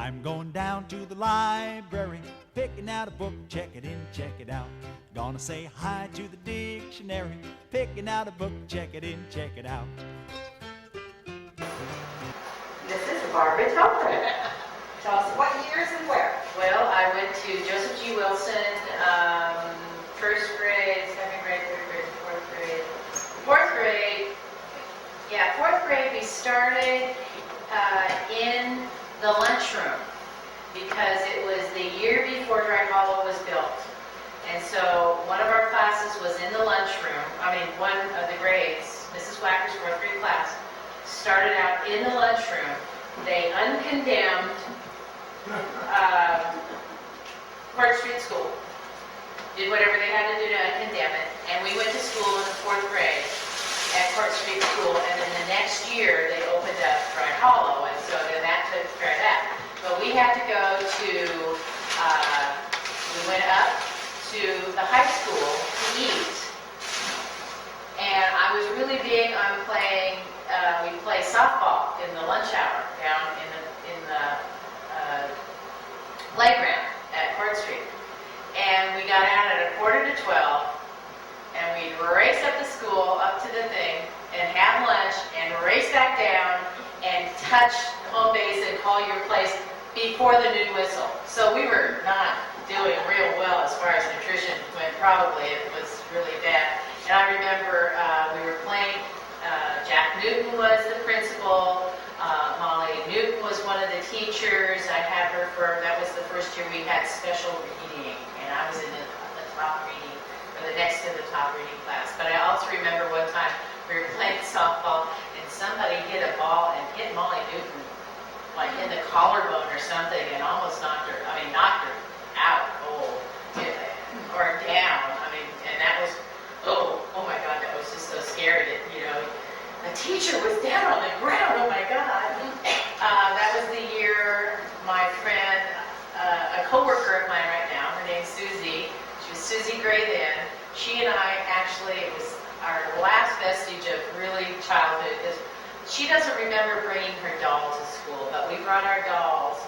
I'm going down to the library, picking out a book, check it in, check it out. Gonna say hi to the dictionary, picking out a book, check it in, check it out. This is Barbara Telfer. Tell us what years and where. Well, I went to Joseph G. Wilson, first grade, second grade, third grade, fourth grade. Fourth grade we started in the lunchroom because it was the year before Dry Hollow was built. And so one of our classes was in the lunchroom. One of the grades, Mrs. Wacker's fourth grade class, started out in the lunchroom. They uncondemned Court Street School. Did whatever they had to do to uncondemn it. And we went to school in the fourth grade at Court Street School. And then the next year they opened up Dry Hollow. And so then that took care of that. But we had to go to, we went up to the high school to eat. And I was really big on playing, we play softball in the lunch hour down in the playground at Court Street. And we got out at 11:45, and we'd race up to school, up to the thing, and have lunch, and race back down, and touch home base and call your place before the noon whistle. So we were not doing real well as far as nutrition went, probably. It was really bad. And I remember we were playing, Jack Newton was the principal, Molly Newton was one of the teachers. I had her that was the first year we had special reading, and I was in the top reading, or the next to the top reading class. But I also remember one time we were playing softball, and somebody hit a ball and hit Molly Newton, like in the collarbone or something, and almost knocked her out, or down. And that was, oh my God, that was just so scary that, the teacher was down on the ground, oh my God. That was the year my friend, a coworker of mine right now, her name's Susie, she was Susie Gray then. She and I actually, it was our last vestige of really childhood, because she doesn't remember bringing her dolls to school, but we brought our dolls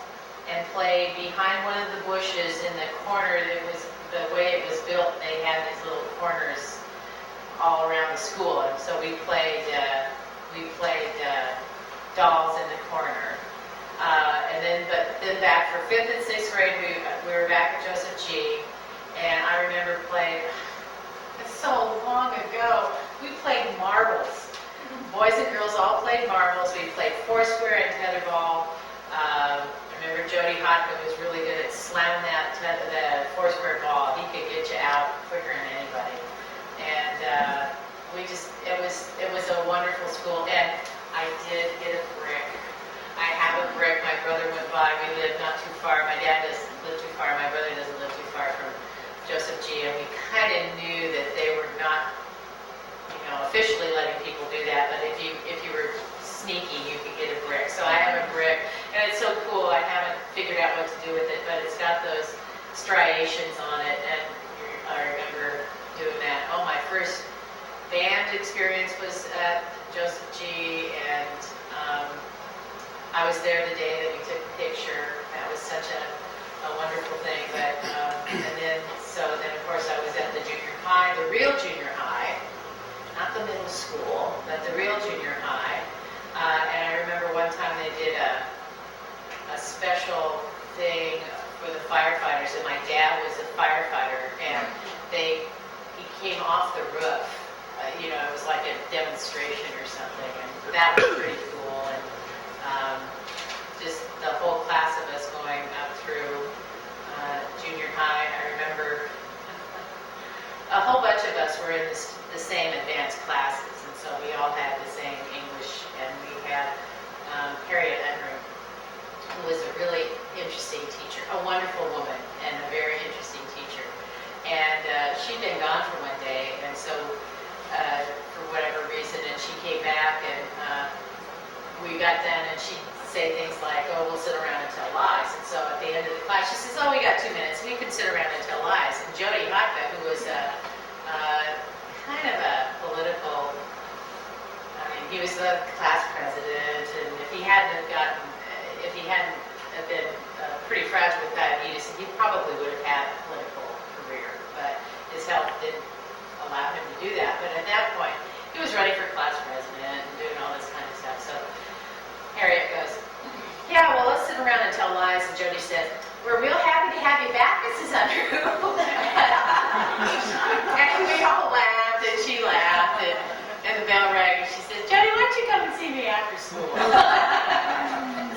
and played behind one of the bushes in the corner. That was the way it was built. They had these little corners all around the school, and so we played dolls in the corner. But then back for 5th and 6th grade, we were back at Joseph G. And I remember playing. It's so long ago. We played marbles. Boys and girls all played marbles. We played foursquare and tetherball. I remember Jody Hotman was really good at slamming the foursquare ball. He could get you out quicker than anybody. And it was a wonderful school. And I did get a brick. I have a brick. My brother went by. We lived not too far. My dad doesn't live too far. My brother doesn't live too far from Joseph G. And we kind of knew that they were not, officially letting people do that. But if you were sneaky, you could get a brick. So I have a brick, and it's so cool. I haven't figured out what to do with it, but it's got those striations on it, and I remember doing that. Oh, my first band experience was at Joseph G. And I was there the day that we took the picture. That was such a wonderful thing. But and then of course I was at the junior high, the real junior high, not the middle school, but the real junior high. And I remember one time they did a special thing for the firefighters, and my dad was a firefighter, and he came off the roof. It was like a demonstration or something, and that was pretty cool. And just the whole class of us going up through junior high. I remember a whole bunch of us were in the same advanced classes, and so we all had the same English, and we had Harriet Unruh, who was a really interesting teacher, a wonderful woman, and a very interesting teacher. And she'd been gone for one day, and so for whatever reason, and she came back, and we got done, and she'd say things like, "Oh, we'll sit around and tell lies." And so at the end of the class, she says, "Oh, we got 2 minutes. We can sit around and tell lies." And Jody Hotman, who was kind of a political, he was the class president, and if he hadn't been after school.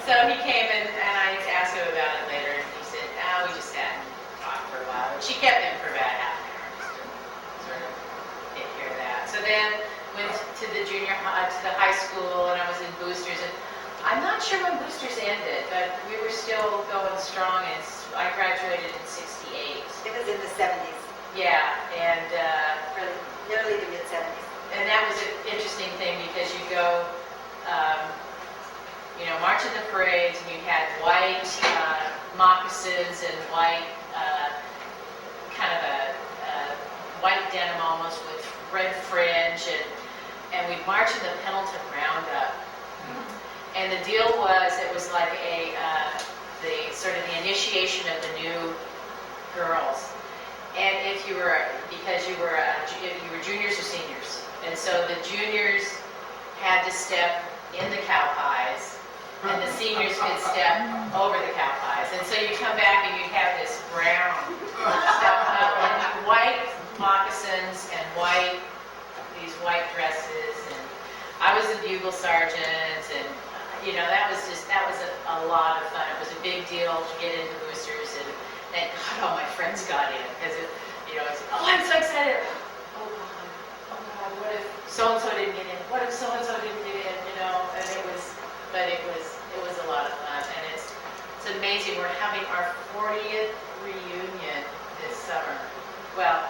So he came and I asked him about it later, and he said, we just sat and talked for a while. And she kept him for about half an hour just to sort of take care of that. So then went to the to the high school, and I was in boosters. And I'm not sure when boosters ended, but we were still going strong. And I graduated in '68. It was in the 70s, Yeah, and nearly the mid-70s. and that was an interesting thing because you go, march in the parades, and you had white moccasins and white, kind of a white denim almost with red fringe, and we'd march in the Pendleton Roundup. And the deal was, it was like the sort of the initiation of the new girls. And if you were, because you were juniors or seniors, and so the juniors had to step in the cow pies, and the seniors could step over the cow pies. And so you come back and you'd have this brown stuff up, and white moccasins and these white dresses. And I was a bugle sergeant, and that was a lot of fun. It was a big deal to get into boosters, and thank God all my friends got in, because it's, I'm so excited. Oh God, what if so-and-so didn't get in? What if so-and-so didn't get in? And it was a lot of fun, and it's amazing. We're having our 40th reunion this summer. Well,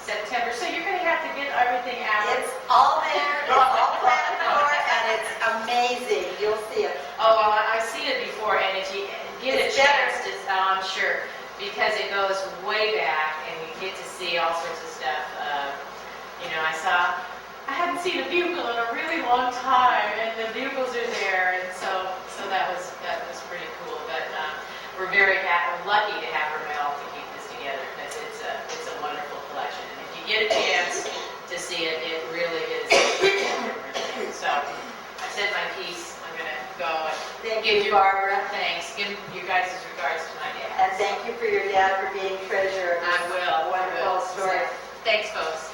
September, so you're going to have to get everything out. It's all there, it's all planned for, and it's amazing. You'll see it. Oh, well, I've seen it before, and if you get a chance to, I'm sure, because it goes way back, and you get to see all sorts of stuff. I hadn't seen a bugle in a really long time, and the bugles are there, and so that was pretty cool. But we're very lucky to have Ramel to keep this together, because it's a wonderful collection. And if you get a chance to see it, it really is. So I said my piece. I'm going to go and Thank you, Barbara. Thanks. Give you guys his regards to my dad. And thank you for your dad for being treasurer. I will. Wonderful story. Thanks, folks.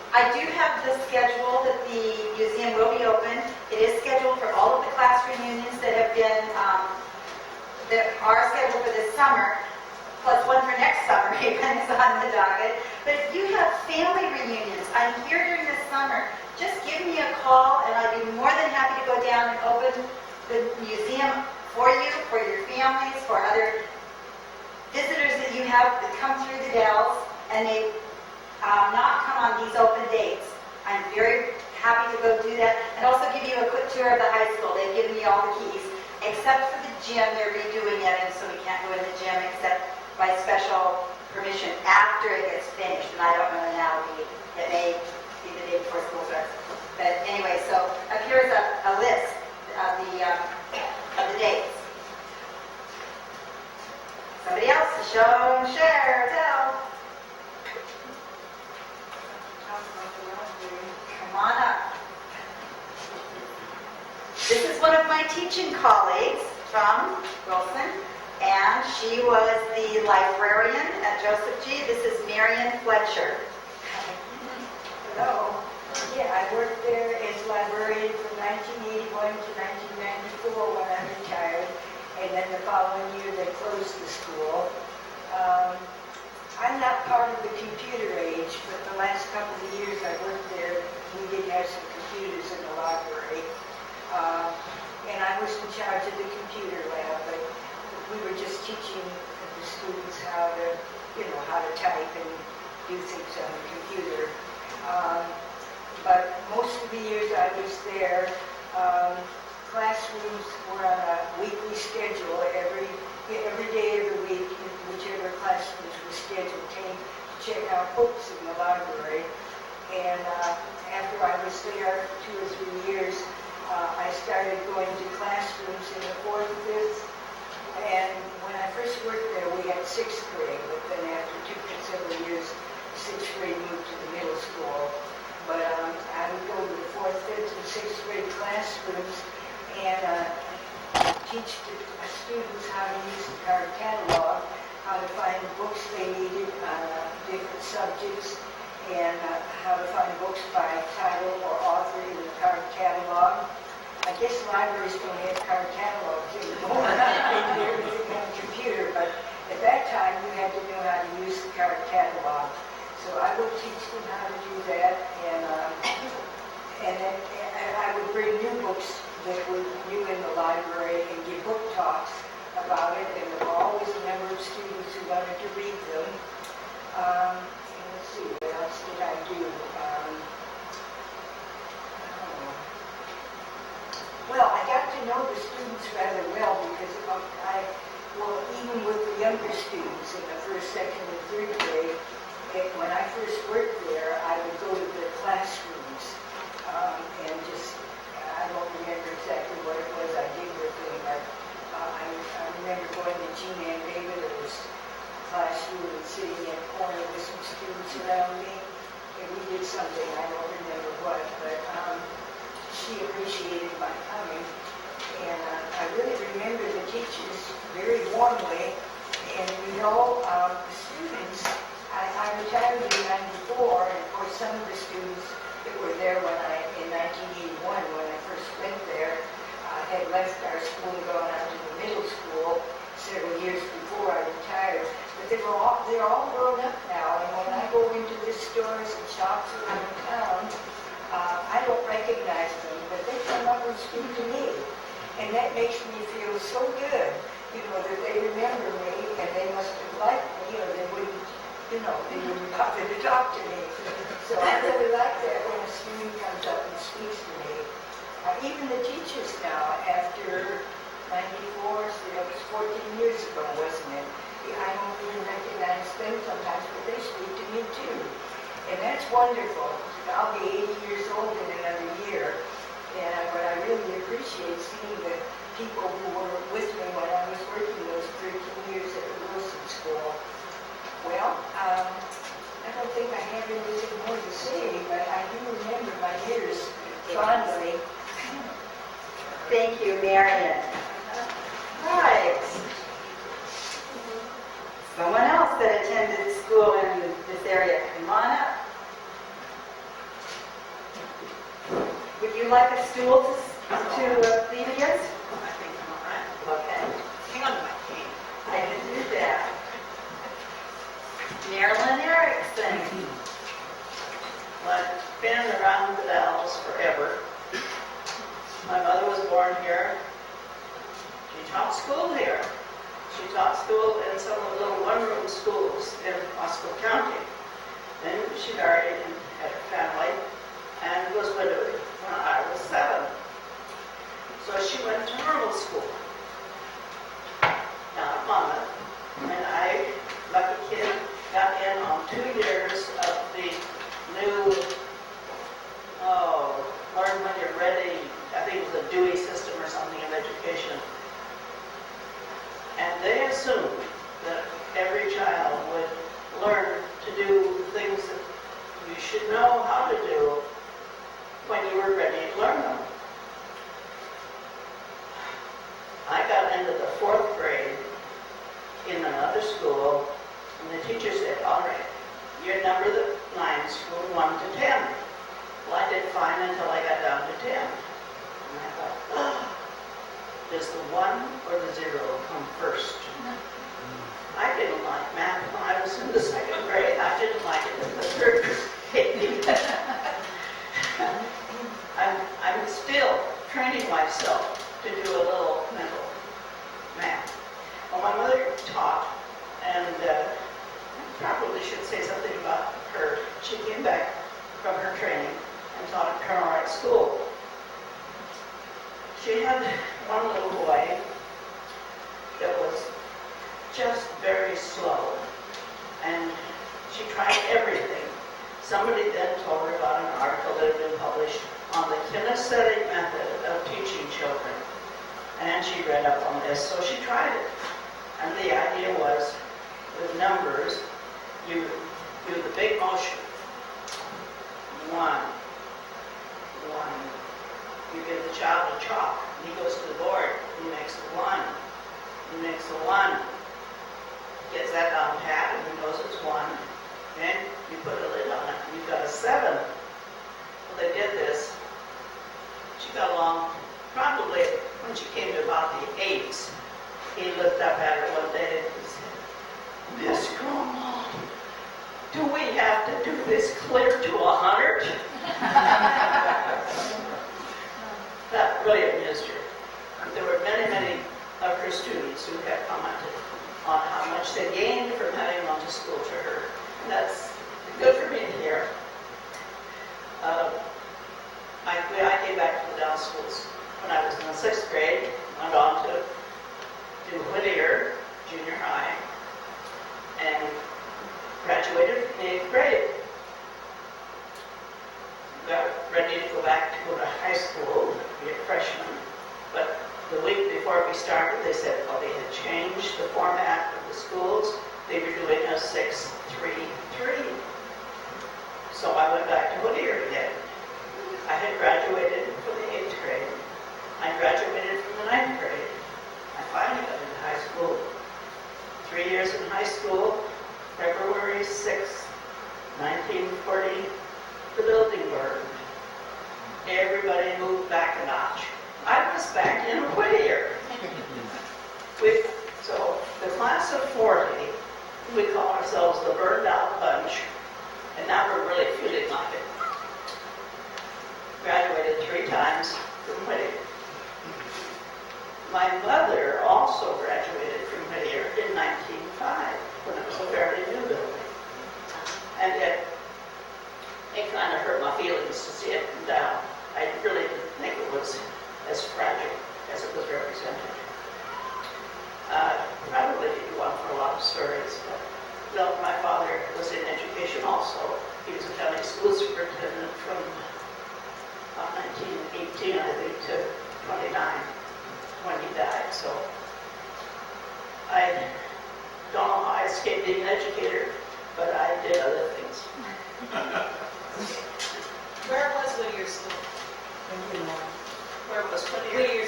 I do have the schedule that the museum will be open. It is scheduled for all of the class reunions that have been, that are scheduled for this summer, plus one for next summer, even is on the docket. But if you have family reunions, I'm here during the summer, just give me a call, and I'd be more than happy to go down and open the museum for you, for your families, for other visitors that you have that come through the Dalles, and they not come on these open dates. I'm very happy to go do that, and also give you a quick tour of the high school. They've given me all the keys, except for the gym. They're redoing it, and so we can't go in the gym except by special permission after it gets finished, and I don't know when that'll be. It may be the day before school starts. But anyway, so up here is a list of the dates. Somebody else to show, share, tell. Come on up. This is one of my teaching colleagues from Wilson, and she was the librarian at Joseph G. This is Marion Fletcher. Hello. Yeah, I worked there as librarian from 1981 to 1994 when I retired, and then the following year they closed the school. I'm not part of the computer age, but the last couple of years I worked there, we did have some computers in the library. And I was in charge of the computer lab, but we were just teaching the students how to type and do things on the computer. But most of the years I was there, classrooms were on a weekly schedule. Every day of the week, whichever classrooms were scheduled, came to check out books in the library. And after I was there 2 or 3 years, I started going to classrooms in the 4th and 5th. And when I first worked there, we had 6th grade, but then after several years, 6th grade moved to the middle school. But I would go to the 4th, 5th, and 6th grade classrooms and teach the students how to use the card catalog, how to find the books they needed on different subjects, and how to find books by title or author in the card guess libraries don't have card catalogs anymore. They do everything on the computer, but at that time, you had to know how to use the card catalog. So I would teach them how to do that, and then I would bring new books that were new in the library and give book talks about it, and there were always a number of students who wanted to read them. And let's see, what else did I do? Well, I got to know the students rather well because even with the younger students in the first, second, and third grade, when I first worked there, I would go to the classrooms and just, I don't remember exactly what it was I did with them, but I remember going to Jean Ann David's classroom and sitting in a corner with some students around me, and we did something, I don't remember what, but she appreciated my coming, and I really remember the teachers very warmly, and the students, I retired in '94, and of course some of the students that were there in 1981 when I first went there had left our school and gone out to the middle school several years before I retired. But they're all grown up now, and when I go into the stores and shops around town, I don't recognize them, but they come up and speak to me. And that makes me feel so good, that they remember me, and they must have liked me, or they wouldn't bother to talk to me. So I really like that when a student comes up and speaks to me. Even the teachers now, after '94, so that was 14 years ago, wasn't it? I don't even recognize them sometimes, but they speak to me too. And that's wonderful. I'll be 80 years old in another year. But I really appreciate seeing the people who were with me when I was working those 13 years at the Wilson School. Well, I don't think I have anything more to say, but I do remember my years fondly. Thank you, Marion. Right. Someone else that attended school in this area, come on up. Would you like a stool to lean against? I think I'm all right. Okay. Hang on to my cane. I can do that. Marilyn Erickson. Well, I've been around the Dalles forever. My mother was born here. She taught school here. She taught school in some of the little one-room schools in Wasco County. Then she married and had a family and was widowed when I was 7. So she went to normal school down at Monmouth, and I, lucky kid, got in on 2 years of the new, learn when you're ready, I think it was a Dewey system or something of education. And they assumed that every child would learn to do things that you should know how to do when you were ready to learn them. I got into the 4th grade in another school, and the teacher said, all right, you number the lines from 1 to 10. Well, I did fine until I got down to 10. And I thought, does the 1 or the 0 come first? I didn't like math when I was in the 2nd grade. I didn't like it in the 3rd grade. I'm still training myself to do a little mental math. Well, my mother taught, and I probably should say something about her. She came back from her training and taught at Carnegie School. She had one little boy that was just very slow, and she tried everything. Somebody then told her about an article that had been published on the kinesthetic method of teaching children, and she read up on this, so she tried it. And the idea was, with numbers, you do the big motion. 1, 1. You give the child a chalk. He goes to the board. He makes a 1. He makes a 1. Gets that down pat, and he knows it's 1. Then you put a lid on it, and you've got a 7. Well, they did this. She got along probably when she came to about the 8s, he looked up at her one day and he said, "Miss Grandma, do we have to do this clear to 100? That really amused her. There were many, many of her students who had commented on how much they gained from having gone to school to her. And that's good for me to hear. I came back to the Dalles schools when I was in the 6th grade, went on to do Whittier Junior High, and graduated in 8th grade. Got ready to go back to go to high school, be a freshman, but the week before we started, they said, well, they had changed the format of the schools. They were doing a 6-3-3. So I went back to Whittier again. I had graduated from the 8th grade. I graduated from the 9th grade. I finally got into high school. 3 years in high school, February 6th, 1940, the building burned. Everybody moved back a notch. I was back in Whittier. So the class of 40, we call ourselves the burned out bunch, and now we're really feeling like it. Graduated 3 times from Whittier. My mother also graduated from Whittier in 1905, when it was a fairly new building. And it kind of hurt my feelings to see it come down. I really didn't think it was as fragile as it was represented. Probably could go on for a lot of stories, but well, my father was in education also. He was a county school superintendent from 1918, I think, to 29 when he died. So I don't know how I escaped being an educator, but I did other things. Where was Whittier School? Where was Whittier?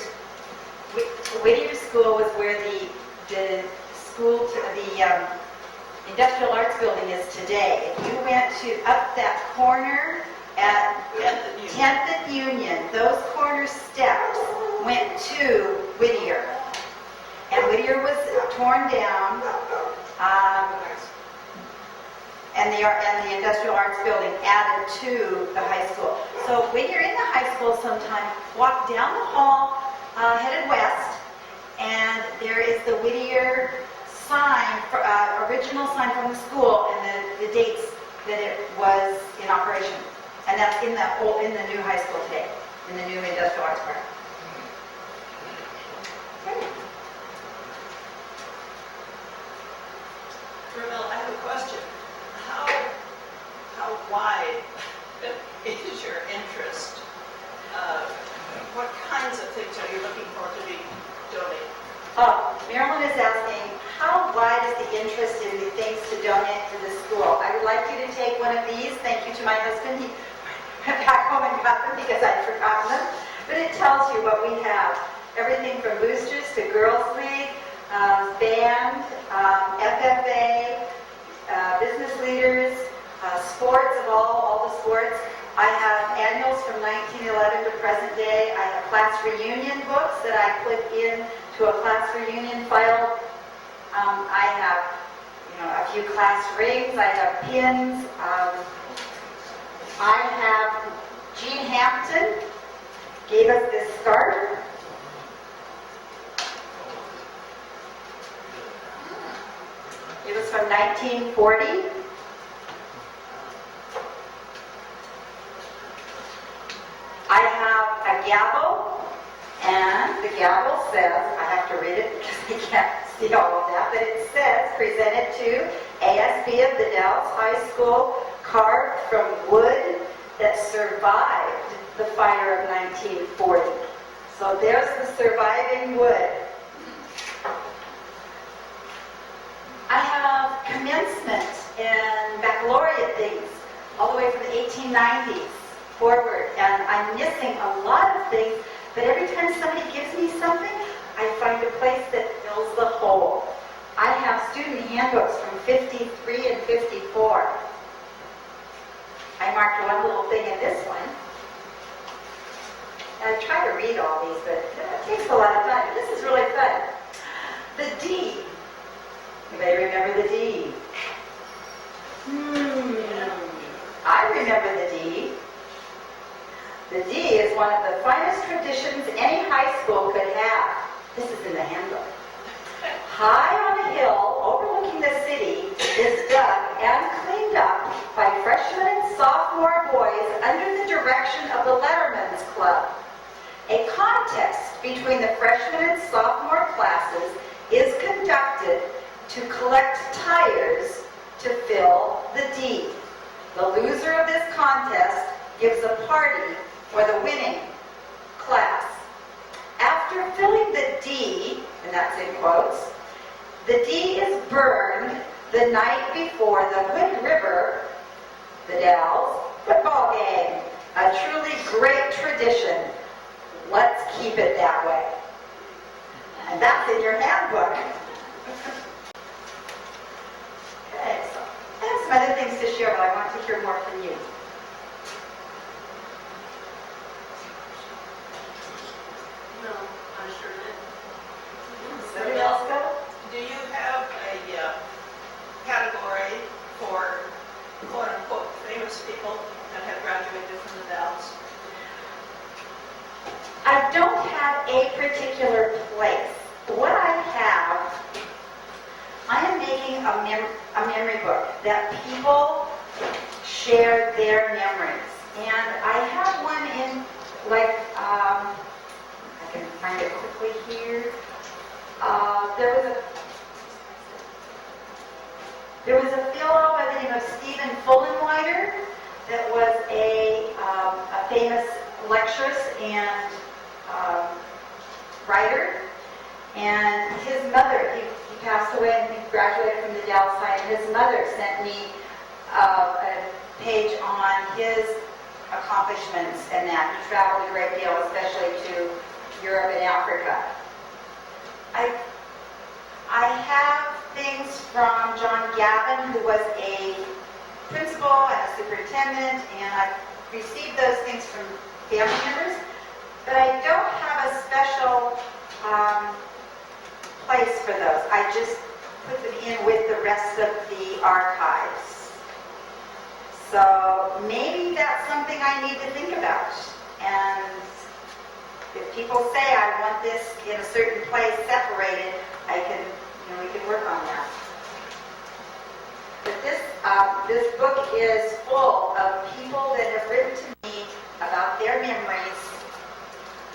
Whittier School was where the school, the industrial arts building is today. If you went up that corner at 10th and Union, those corner steps went to Whittier. And Whittier was torn down, and the industrial arts building added to the high school. So when you're in the high school sometime, walk down the hall, headed west, and there is the Whittier sign, original sign from the school, and the dates that it was in operation. And that's in the new high school today, in the new industrial arts park. Ramel, I have a question. How wide is your interest? What kinds of things are you looking for to be donated? Marilyn is asking, how wide is the interest in the things to donate to the school? I would like you to take one of these. Thank you to my husband. He went back home and got them because I'd forgotten them. But it tells you what we have. Everything from boosters to Girls League, band, FFA, business leaders, sports of all the sports. I have annuals from 1911 to present day. I have class reunion books that I put into a class reunion file. I have, a few class rings. I have pins. I have Jean Hampton gave us this scarf. It was from 1940. I have a gavel, and the gavel says, I have to read it because I can't see all of that, but it says, presented to ASB of the Dalles High School, carved from wood that survived the fire of 1940. So there's the surviving wood. I have commencement and baccalaureate things all the way from the 1890s forward, and I'm missing a lot of things, but every time somebody gives me something, I find a place that fills the hole. I have student handbooks from 53 and 54. I marked one little thing in this one. I try to read all these, but it takes a lot of time. This is really fun. The D. Anybody remember the D? I remember the D. The D is one of the finest traditions any high school could have. This is in the handbook. High on a hill overlooking the city is dug and cleaned up by freshman and sophomore boys under the direction of the Letterman's Club. A contest between the freshman and sophomore classes is conducted to collect tires to fill the D. The loser of this contest gives a party for the winning class. After filling the D, and that's in quotes, the D is burned the night before the Hood River, the Dalles, football game. A truly great tradition. Let's keep it that way. And that's in your handbook. Okay, so I have some other things to share, but I want to hear more from you. No, I sure didn't. Somebody else go? Do you have a category for quote-unquote famous people that have graduated from the Dalles? I don't have a particular place. What I have, I am making a memory book that people share their memories. And I have one in, like, I can find it quickly here. There was a fellow by the name of Stephen Fullenwider that was a famous lecturist and writer. And his mother, he passed away and he graduated from the Dalles High, and his mother sent me a page on his accomplishments and that. He traveled a great deal, especially to Europe and Africa. I have things from John Gavin, who was a principal and a superintendent, and I received those things from family members, but I don't have a special place for those. I just put them in with the rest of the archives. So maybe that's something I need to think about. And if people say I want this in a certain place separated, we can work on that. But this book is full of people that have written to me about their memories,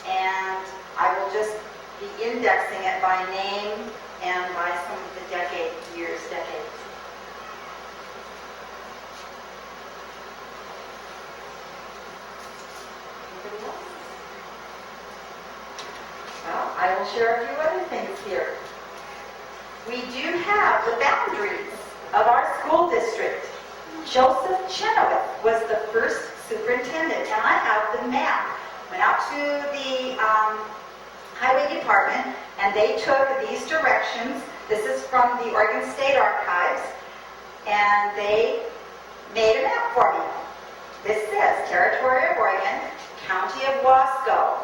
and I will just be indexing it by name and by some of the decades. Anybody else? Well, I will share a few other things here. We do have the boundaries of our school district. Joseph Chenoweth was the first superintendent, and I have the map. Went out to the highway department, and they took these directions. This is from the Oregon State Archives, and they made a map for me. This says Territory of Oregon, County of Wasco,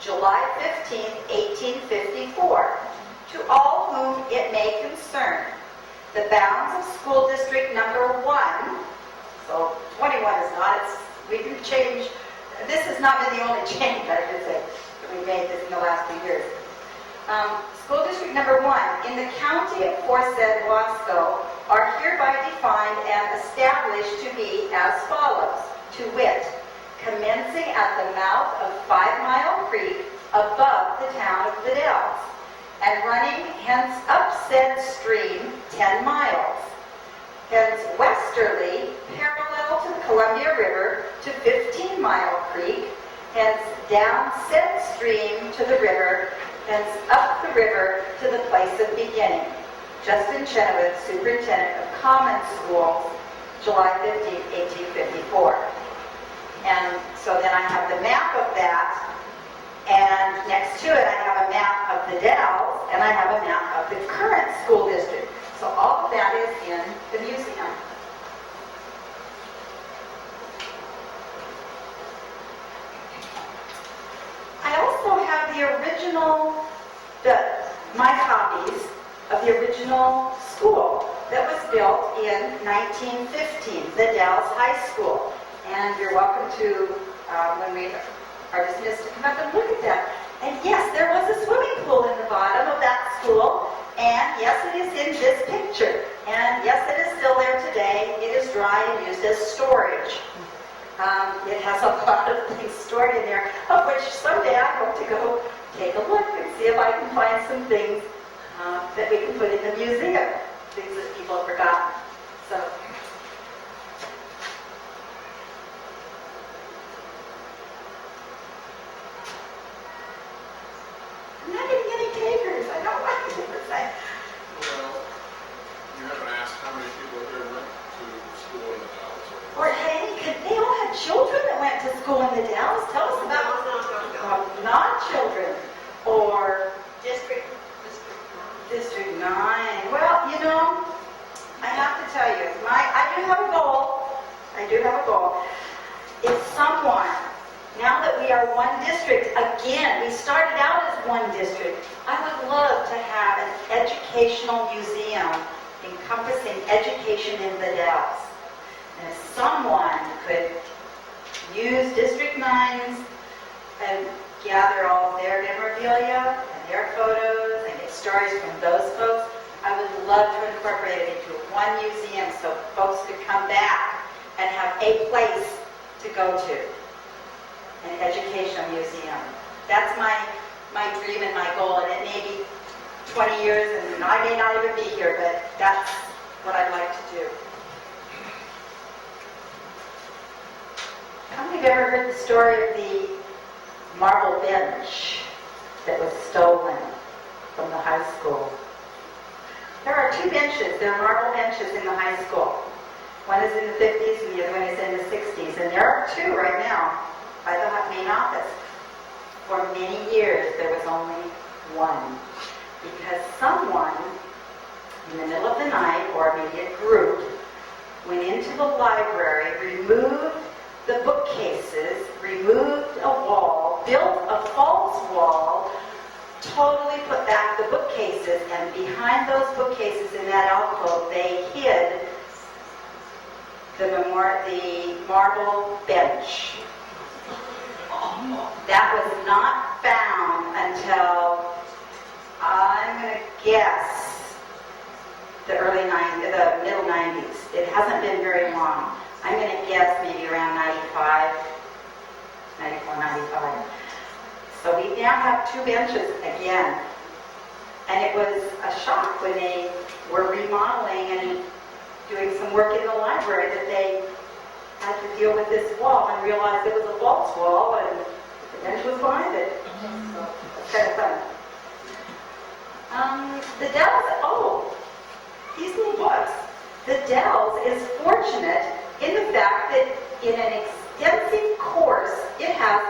July 15, 1854. To all whom it may concern, the bounds of school district number 1, so 21 is not, we can change, this has not been the only change, I should say, that we made this in the last few years. School district number 1, in the county of aforesaid Wasco, are hereby defined and established to be as follows, to wit, commencing at the mouth of 5 Mile Creek above the town of the Dalles, and running hence up said stream 10 miles, hence westerly, parallel to the Columbia River to 15 Mile Creek, hence down said stream to the river, hence up the river to the place of beginning. Justin Chenoweth, Superintendent of Common Schools, July 15, 1854. And so then I have the map of that, and next to it I have a map of the Dalles, and I have a map of the current school district. So all of that is in the museum. have the original, my copies of the original school that was built in 1915, the Dalles High School. And you're welcome to, when we are dismissed, to come up and look at that. And yes, there was a swimming pool in the bottom of that school. And yes, it is in this picture. And yes, it is still there today. It is dry and used as storage. It has a lot of things stored in there, of which someday I hope to go take a look and see if I can find some things that we can put in the museum, things that people have forgotten. So. I'm not getting any takers. I don't like it. Well, you haven't asked how many people here went to school in the Dalles area. Or hey, they all had children that went to school in the Dalles. Tell us about not children. Or District 9. Well, you know, I have to tell you, I do have a goal. I do have a goal. If someone, now that we are one district, again, we started out as one district, I would love to have an educational museum encompassing education in the Dalles. And if someone could use District 9's and gather all of their memorabilia and their photos and get stories from those folks, I would love to incorporate it into one museum so folks could come back and have a place to go to, an educational museum. That's my dream and my goal, and it may be 20 years and I may not even be here, but that's what I'd like to do. How many of you ever heard the story of the marble bench that was stolen from the high school? There are two benches. There are marble benches in the high school. One is in the 50s and the other one is in the 60s. And there are two right now by the main office. For many years, there was only one. Because someone in the middle of the night, or maybe a group, went into the library, removed the bookcases, removed a wall, built a false wall, totally put back the bookcases, and behind those bookcases in that alcove, they hid the marble bench. That was not found until, I'm going to guess, the middle 90s. It hasn't been very long. I'm going to guess maybe around 94, 95. So we now have two benches again. And it was a shock when they were remodeling and doing some work in the library that they had to deal with this wall and realized it was a false wall and the bench was behind it. So it's kind of fun. The Dalles, these little books. The Dalles is fortunate in the fact that in an extensive course, it has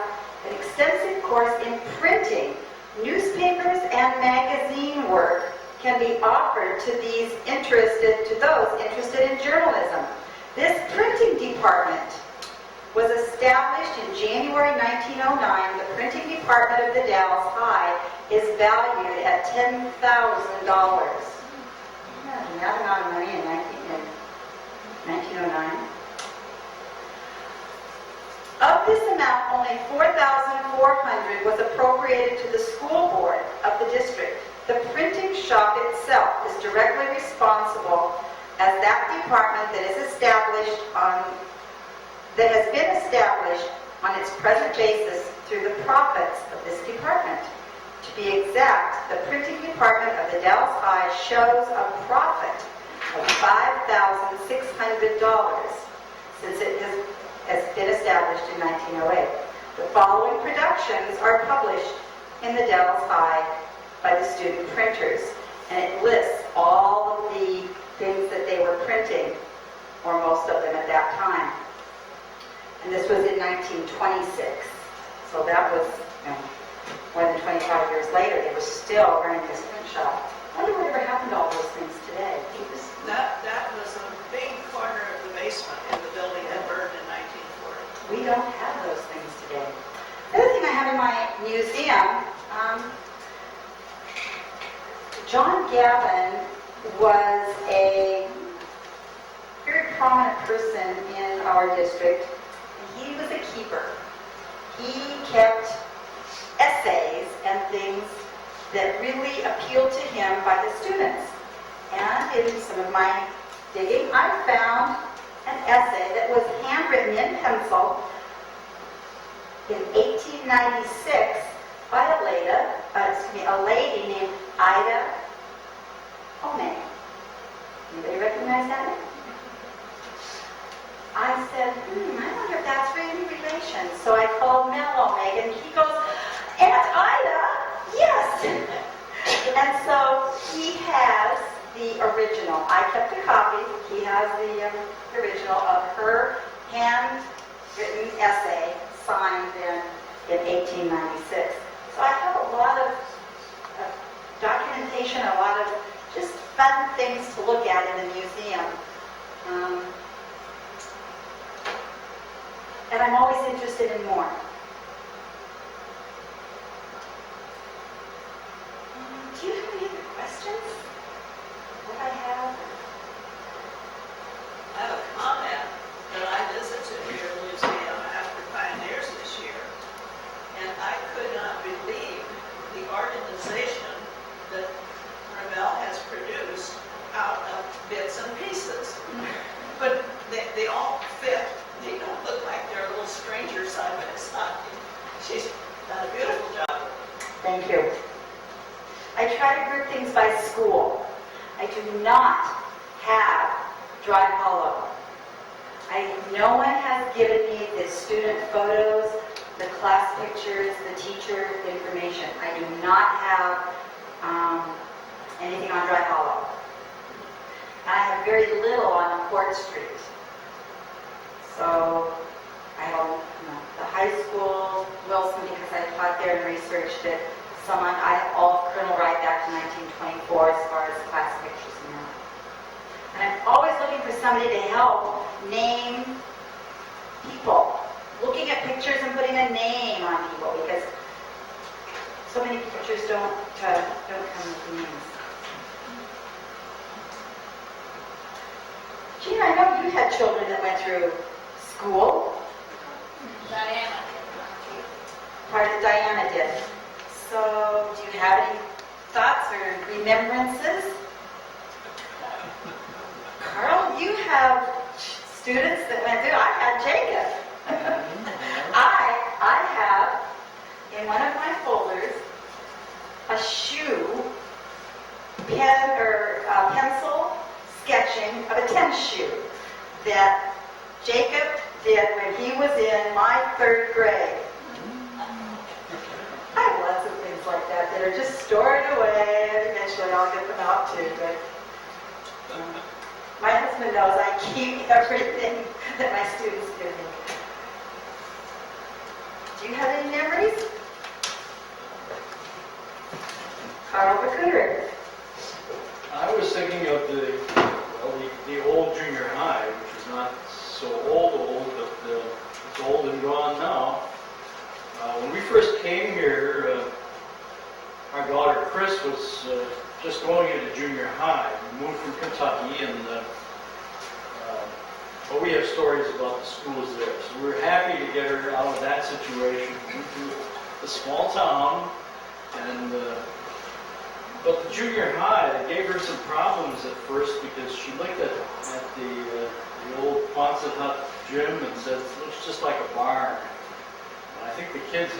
an extensive course in printing. Newspapers and magazine work can be offered to those interested in journalism. This printing department was established in January 1909. The printing department of the Dalles High is valued at $10,000. Imagine that amount of money in 1909. Of this amount, only $4,400 was appropriated to the school board of the district. The printing shop itself is directly responsible as that department that has been established on its present basis through the profits of this department. To be exact, the printing department of the Dalles High shows a profit of $5,600 since it has been established in 1908. The following productions are published in the Dalles High by the student printers, and it lists all of the things that they were printing, or most of them at that time. And this was in 1926, so that was more than 25 years later. They were still running this print shop. I wonder whatever happened to all those things today. That was a big corner of the basement in the building that burned in 1940. We don't have those things today. The other thing I have in my museum, John Gavin was a very prominent person in our district. He was a keeper. He kept essays and things that really appealed to him by the students. And in some of my digging, I found an essay that was handwritten in pencil in 1896 by a lady named Ida Omeg. Anybody recognize that name? I said, I wonder if that's any relation. So I called Mel Omeg, and he goes, Aunt Ida, yes. And so he has the original. I kept a copy. He has the original of her handwritten essay signed in 1896. So I have a lot of documentation, a lot of just fun things to look at in the museum. And I'm always interested in more. Do you have any other questions? What I have? I have a comment that I visited your museum after Pioneers this year, and I could not believe the organization that Ravel has produced out of bits and pieces. But they all fit. They don't look like they're little strangers side by side. She's done a beautiful job. Thank you. I try to group things by school. I do not have Dry Hollow. No one has given me the student photos, the class pictures, the teacher information. I do not have anything on Dry Hollow. I have very little on Court Street. So I have the high school, Wilson, because I taught there and researched it. I have all of Colonel Wright back to 1924 as far as class pictures and that. And I'm always looking for somebody to help name people. Looking at pictures and putting a name on people, because so many pictures don't come with names. Gina, I know you had children that went through school. Diana. Part of Diana did. So, do you have any thoughts or remembrances? Carl, you have students that went through. I had Jacob. I have in one of my folders a pencil sketching of a tennis shoe that Jacob did when he was in my 3rd grade. I have lots of things like that that are just stored away, and eventually I'll get them out too. But my husband knows I keep everything that my students give me. Do you have any memories? Carl Bakuder. I was thinking of the old junior high, which is not so old, but it's old and gone now. When we first came here, our daughter Chris was just going into junior high. We moved from Kentucky, but we have stories about the schools there. So we were happy to get her out of that situation into a small town, but the junior high, it gave her some problems at first because she looked at the old Quonset hut gym and said, it looks just like a barn. And I think the kids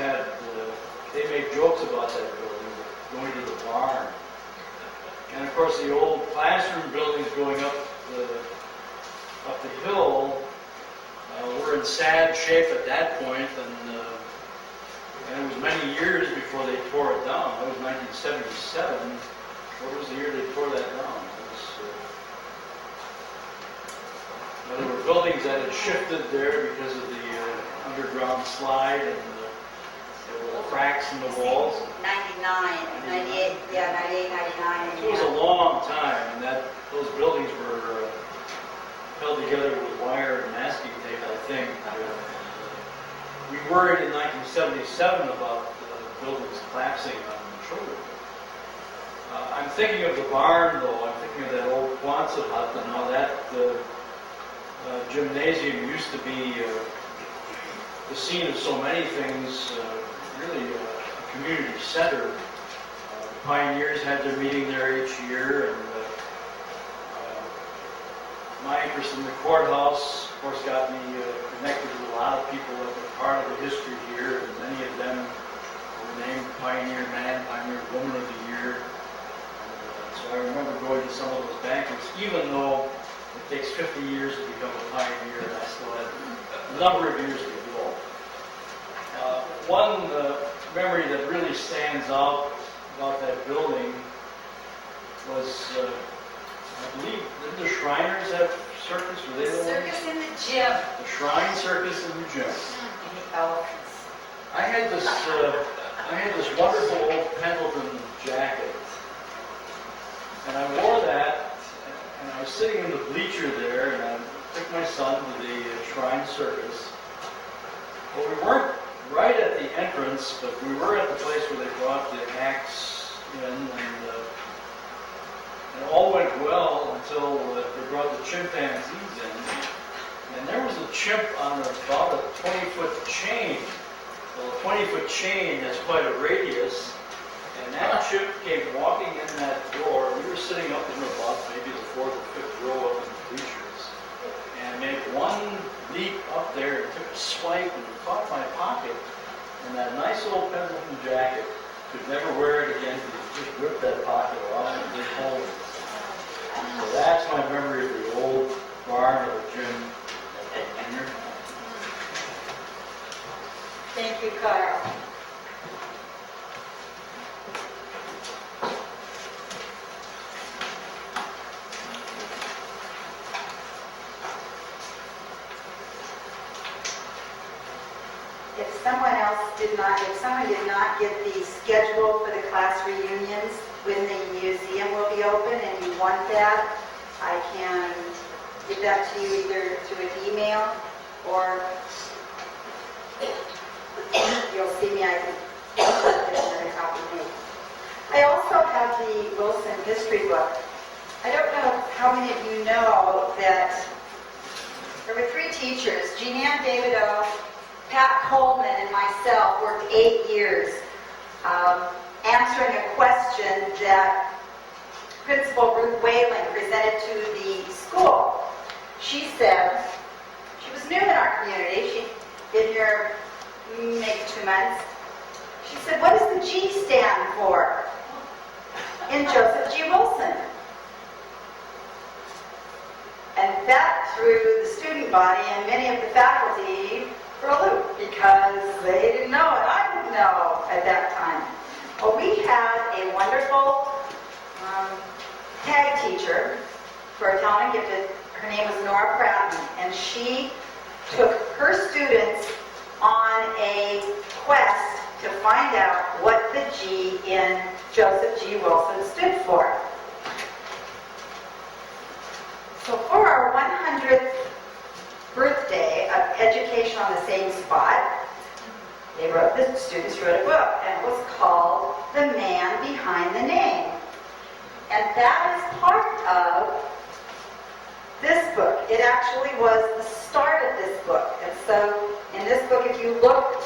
they made jokes about that building, going to the barn. And of course the old classroom buildings going up the hill were in sad shape at that point, and it was many years before they tore it down. That was 1977. What was the year they tore that down? There were buildings that had shifted there because of the underground slide, and there were cracks in the walls. 98, 99. It was a long time, and those buildings were held together with wire and masking tape, I think. We worried in 1977 about buildings collapsing on the children. I'm thinking of the barn, though. I'm thinking of that old Quonset hut and how that gymnasium used to be the scene of so many things, really a community center. The pioneers had their meeting there each year, and my interest in the courthouse, of course, got me connected with a lot of people that were part of the history here, and many of them were named Pioneer Man, Pioneer Woman of the Year. So I remember going to some of those banquets, even though it takes 50 years to become a pioneer, and I still had a number of years to go. One memory that really stands out about that building was, I believe, did the Shriners have circus? Were they the ones? Circus in the gym. The Shrine Circus in the gym. And the elephants. I had this wonderful old Pendleton jacket, and I wore that, and I was sitting in the bleacher there, and I took my son to the Shrine Circus. Well, we weren't right at the entrance, but we were at the place where they brought the acts in, and all went well until they brought the chimpanzees in. And there was a chimp on about a 20-foot chain. Well, a 20-foot chain has quite a radius. And that chimp came walking in that door. We were sitting up in about maybe the 4th or 5th row up in the bleachers. And made one leap up there and took a swipe and caught my pocket. And that nice old Pendleton jacket, could never wear it again because it just ripped that pocket off and did home. So that's my memory of the old barn or gym. Thank you, Carl. If someone did not get the schedule for the class reunions when the museum will be open and you want that, I can give that to you either through an email or you'll see me, I can get another copy made. I also have the Wilson history book. I don't know how many of you know that there were 3 teachers, Jean Ann Davidoff, Pat Coleman, and myself worked 8 years answering a question that Principal Ruth Whalen presented to the school. She said, she was new in our community, she'd been here maybe 2 months. She said, what does the G stand for in Joseph G. Wilson? And that threw the student body and many of the faculty for a loop because they didn't know and I didn't know at that time. Well, we had a wonderful tag teacher for a talented gifted. Her name was Nora Pratton, and she took her students on a quest to find out what the G in Joseph G. Wilson stood for. So for our 100th birthday of Education on the Same Spot, the students wrote a book, and it was called The Man Behind the Name. And that is part of this book. It actually was the start of this book. And so in this book, if you look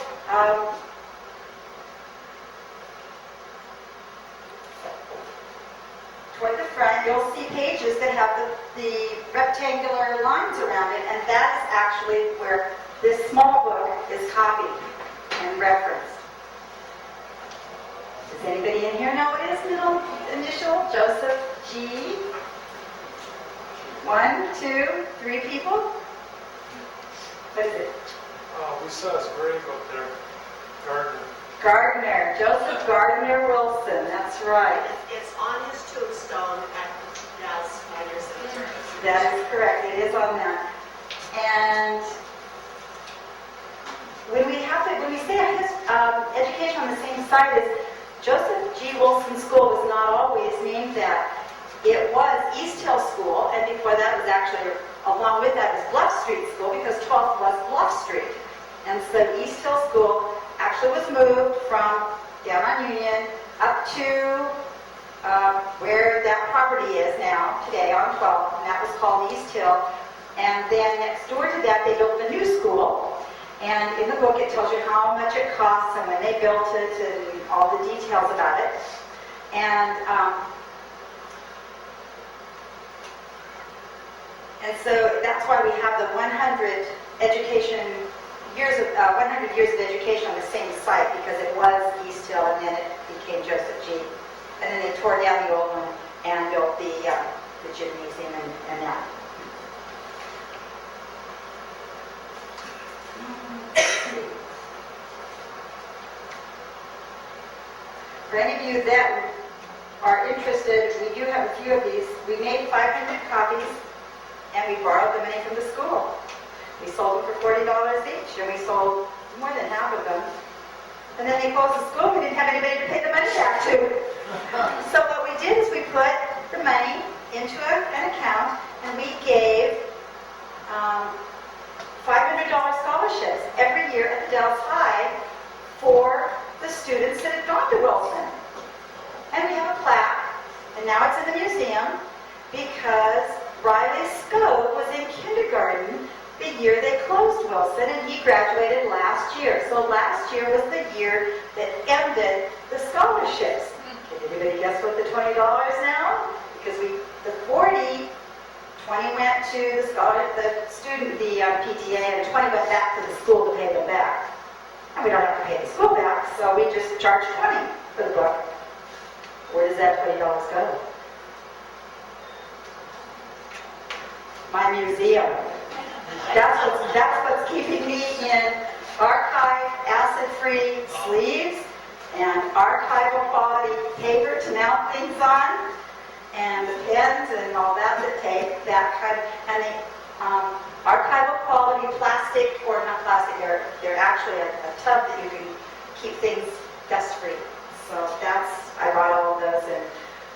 toward the front, you'll see pages that have the rectangular lines around it, and that is actually where this small book is copied and referenced. Does anybody in here know his middle initial? Joseph G. 1, 2, 3 people? What is it? We saw his grave up there, Gardner. Gardner. Joseph Gardner Wilson. That's right. It's on his tombstone at Dalles Wasco Cemetery. That is correct. It is on that. And when we say education on the same site as Joseph G. Wilson School was not always named that. It was East Hill School, and before that was actually, along with that was Bluff Street School, because 12th was Bluff Street. And so East Hill School actually was moved from on Union up to where that property is now, today on 12th, and that was called East Hill. And then next door to that, they built a new school. And in the book, it tells you how much it costs and when they built it and all the details about it. And so that's why we have the 100 years of education on the same site, because it was East Hill and then it became Joseph G. And then they tore down the old one and built the gymnasium and that. For any of you that are interested, we do have a few of these. We made 500 copies, and we borrowed the money from the school. We sold them for $40 each, and we sold more than half of them. And then they closed the school. We didn't have anybody to pay the money back to. So what we did is we put the money into an account, and we gave $500 scholarships every year at the Dalles High for the students that had gone to Wilson. And we have a plaque, and now it's in the museum because Riley Scode was in kindergarten the year they closed Wilson, and he graduated last year. So last year was the year that ended the scholarships. Can anybody guess what the $20 now? Because the 40, 20 went to the PTA, and 20 went back to the school to pay them back. And we don't have to pay the school back, so we just charge 20 for the book. Where does that $20 go? My museum. That's what's keeping me in archive, acid-free sleeves, and archival quality paper to mount things on, and the pens and all that take that kind of, and the archival quality plastic, or not plastic, they're actually a tub that you can keep things dust-free. So I bought all of those and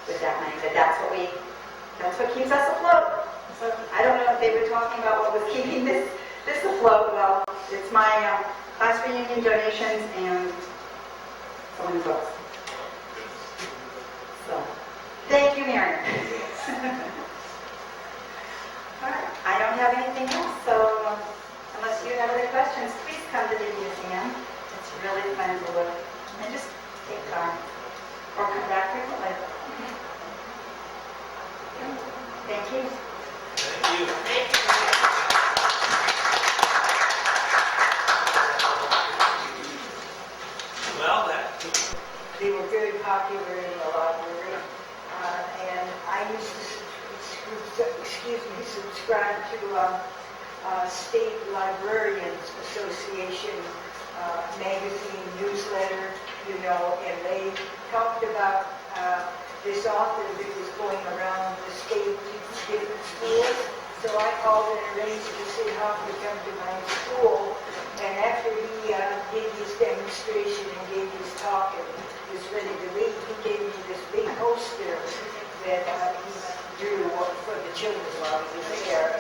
with that money, but that's what keeps us afloat. So I don't know if they were talking about what was keeping this afloat. Well, it's my class reunion donations and someone's books. So, thank you, Mary. All right, I don't have anything else, so unless you have other questions, please come to the museum. It's really fun to look, and just take time, or come back frequently. Thank you. Thank you. Well, They were very popular in the library, and I used to subscribe to State Librarians Association magazine newsletter, and they talked about this author that was going around the state to different schools. So I called and arranged to see how he would come to my school. And after he did his demonstration and gave his talk and was ready to leave, he gave me this big poster that he drew for the children while he was there,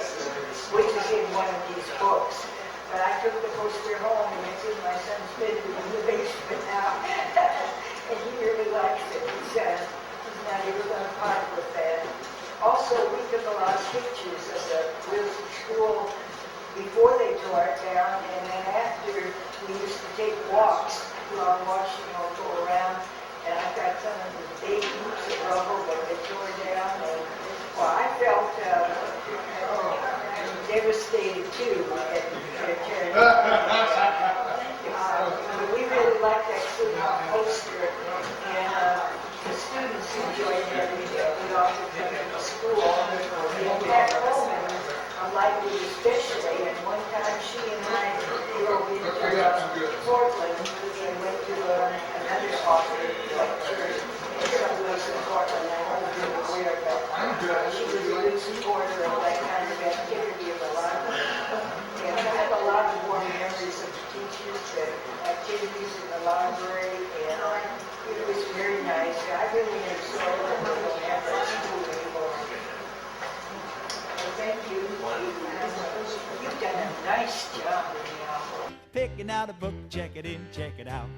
which is in one of these books. But I took the poster home, and it's in my son's bedroom in the basement now. And he really likes it. He's not even going to part with that. Also, we took a lot of pictures of the Wilson School before they tore it down, and then after, we used to take walks along Washington, go around, and I got some of the big heaps of rubble that they tore down, and well, I felt devastated too at tearing it down. But we really liked that poster, and the students enjoyed having it often come to school. And Pat Coleman, likely especially, and one time she and I drove into Portland and went to another author lecture someplace in Portland. I don't know where, but she was a good supporter of that kind of activity of the library. And I have a lot of warm memories of the teachers and activities in the library, and it was very nice. I really enjoyed it. I don't have that school anymore. Thank you. You've done a nice job. Picking out a book, check it in, check it out.